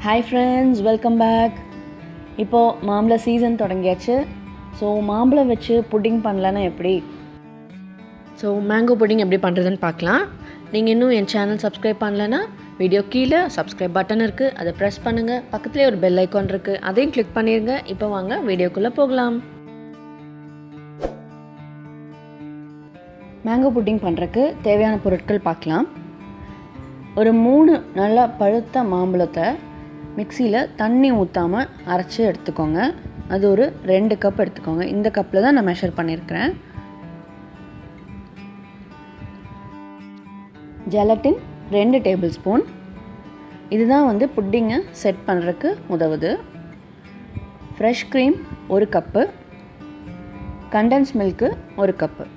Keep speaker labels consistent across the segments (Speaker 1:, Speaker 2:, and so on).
Speaker 1: Hi friends, welcome back. இப்போ மாம்பழ season தொடங்கியாச்சு. ஸோ மாம்பழம் வச்சு புட்டிங் பண்ணலன்னா எப்படி? ஸோ மேங்கோ புட்டிங் எப்படி பண்ணுறதுன்னு பார்க்கலாம். நீங்கள் இன்னும் என் சேனல் சப்ஸ்கிரைப் பண்ணலன்னா வீடியோ கீழே சப்ஸ்கிரைப் பட்டன் இருக்குது, அதை ப்ரெஸ் பண்ணுங்கள். பக்கத்துலேயே ஒரு பெல் ஐக்கான் இருக்குது, அதையும் கிளிக் பண்ணிடுங்க. இப்போ வாங்க வீடியோக்குள்ளே போகலாம். மேங்கோ புட்டிங் பண்ணுறதுக்கு தேவையான பொருட்கள் பார்க்கலாம். ஒரு 3 நல்லா பழுத்த மாம்பழத்தை மிக்சியில் தண்ணி ஊற்றாமல் அரைச்சி எடுத்துக்கோங்க. அது ஒரு 2 கப் எடுத்துக்கோங்க. இந்த கப்பில் தான் நான் மெஷர் பண்ணியிருக்கிறேன். Gelatin 2 table spoon. இதுதான் வந்து புட்டிங்கை செட் பண்ணுறதுக்கு உதவுது. Fresh cream 1 cup. Condense milk 1 cup.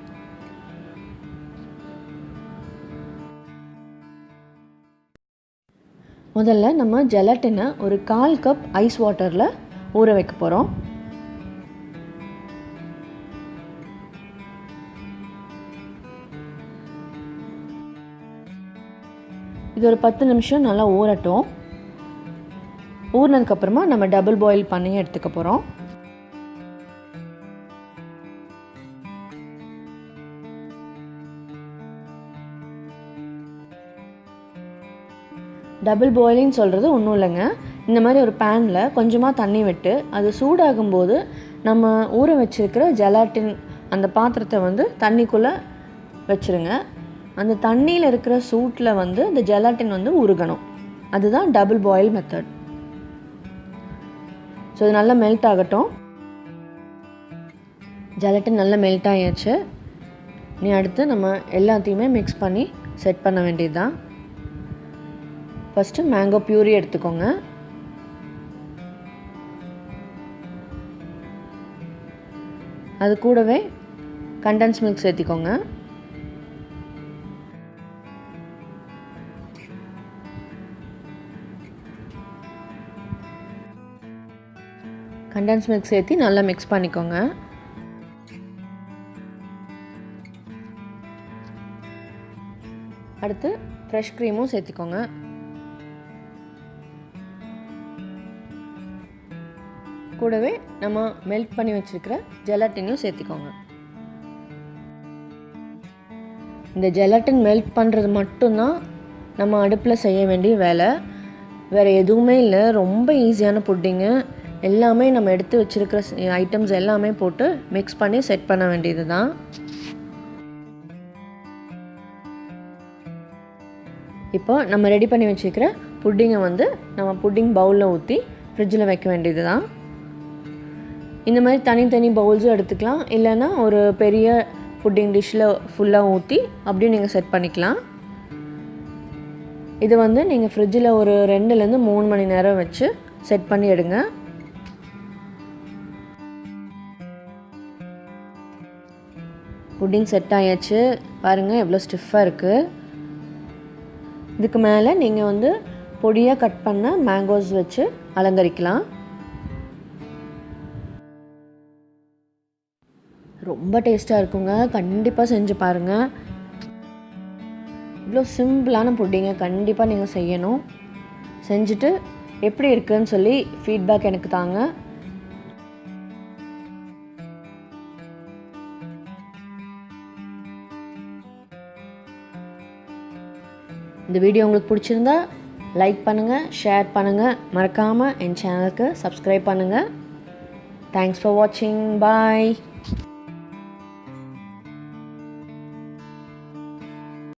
Speaker 1: முதல்ல நம்ம ஜெலட்டினை ஒரு 1/4 கப் ஐஸ் வாட்டரில் ஊற வைக்க போகிறோம். இது ஒரு 10 நிமிஷம் நல்லா ஊறட்டும். ஊறினதுக்கப்புறமா நம்ம டபுள் பாயில் பண்ணி எடுத்துக்க போகிறோம். டபுள் பாயிலிங் சொல்கிறது ஒன்றும் இல்லைங்க. இந்த மாதிரி ஒரு பேனில் கொஞ்சமாக தண்ணி விட்டு அது சூடாகும்போது நம்ம ஊற வச்சுருக்கிற ஜெலாட்டின் அந்த பாத்திரத்தை வந்து தண்ணிக்குள்ளே வச்சுருங்க. அந்த தண்ணியில் இருக்கிற சூட்டில் வந்து இந்த ஜெலாட்டின் வந்து உருகணும். அதுதான் டபுள் பாயில் மெத்தட். ஸோ இது நல்லா மெல்ட் ஆகட்டும். ஜெலாட்டின் நல்லா மெல்ட் ஆகியாச்சு. நீ அடுத்து நம்ம எல்லாத்தையுமே மிக்ஸ் பண்ணி செட் பண்ண வேண்டியது தான். ஃபஸ்ட்டு மேங்கோ பியூரி எடுத்துக்கோங்க. அது கூடவே கண்டென்ஸ் மில்க் சேர்த்திக்கோங்க. கண்டென்ஸ் மில்க் சேர்த்து நல்லா மிக்ஸ் பண்ணிக்கோங்க. அடுத்து ஃப்ரெஷ் க்ரீமும் சேர்த்திக்கோங்க. கூடவே நம்ம மெல்ட் பண்ணி வச்சுருக்கிற ஜெலாட்டினையும் சேர்த்திக்கோங்க. இந்த ஜெலாட்டின் மெல்ட் பண்ணுறது மட்டும்தான் நம்ம அடுப்பில் செய்ய வேண்டிய வேலை. வேறு எதுவுமே இல்லை. ரொம்ப ஈஸியான புட்டிங்கு. எல்லாமே நம்ம எடுத்து வச்சுருக்கிற ஐட்டம்ஸ் எல்லாமே போட்டு மிக்ஸ் பண்ணி செட் பண்ண வேண்டியது தான். இப்போ நம்ம ரெடி பண்ணி வச்சுருக்கிற புட்டிங்கை வந்து நம்ம புட்டிங் பவுலில் ஊற்றி ஃப்ரிட்ஜில் வைக்க வேண்டியது தான். இந்த மாதிரி தனித்தனி பவுல்ஸும் எடுத்துக்கலாம். இல்லைன்னா ஒரு பெரிய புட்டிங் டிஷ்ஷில் ஃபுல்லாக ஊற்றி அப்படியும் நீங்கள் செட் பண்ணிக்கலாம். இது வந்து நீங்கள் ஃப்ரிட்ஜில் ஒரு 2லேருந்து 3 மணி நேரம் வச்சு செட் பண்ணி எடுங்க. புட்டிங் செட் ஆயாச்சு. பாருங்கள் எவ்வளோ ஸ்டிஃபாக இருக்குது. இதுக்கு மேலே நீங்கள் வந்து பொடியாக கட் பண்ண மேங்கோஸ் வச்சு அலங்கரிக்கலாம். ரொம்ப டேஸ்ட்டாக இருக்குங்க. கண்டிப்பாக செஞ்சு பாருங்கள். இவ்வளோ சிம்பிளான புட்டிங்கை கண்டிப்பாக நீங்கள் செய்யணும். செஞ்சுட்டு எப்படி இருக்குன்னு சொல்லி ஃபீட்பேக் எனக்கு தாங்க. இந்த வீடியோ உங்களுக்கு பிடிச்சிருந்தா லைக் பண்ணுங்கள், ஷேர் பண்ணுங்கள். மறக்காமல் என் சேனலுக்கு சப்ஸ்கிரைப் பண்ணுங்கள். தேங்க்ஸ் ஃபார் வாட்சிங். பாய்.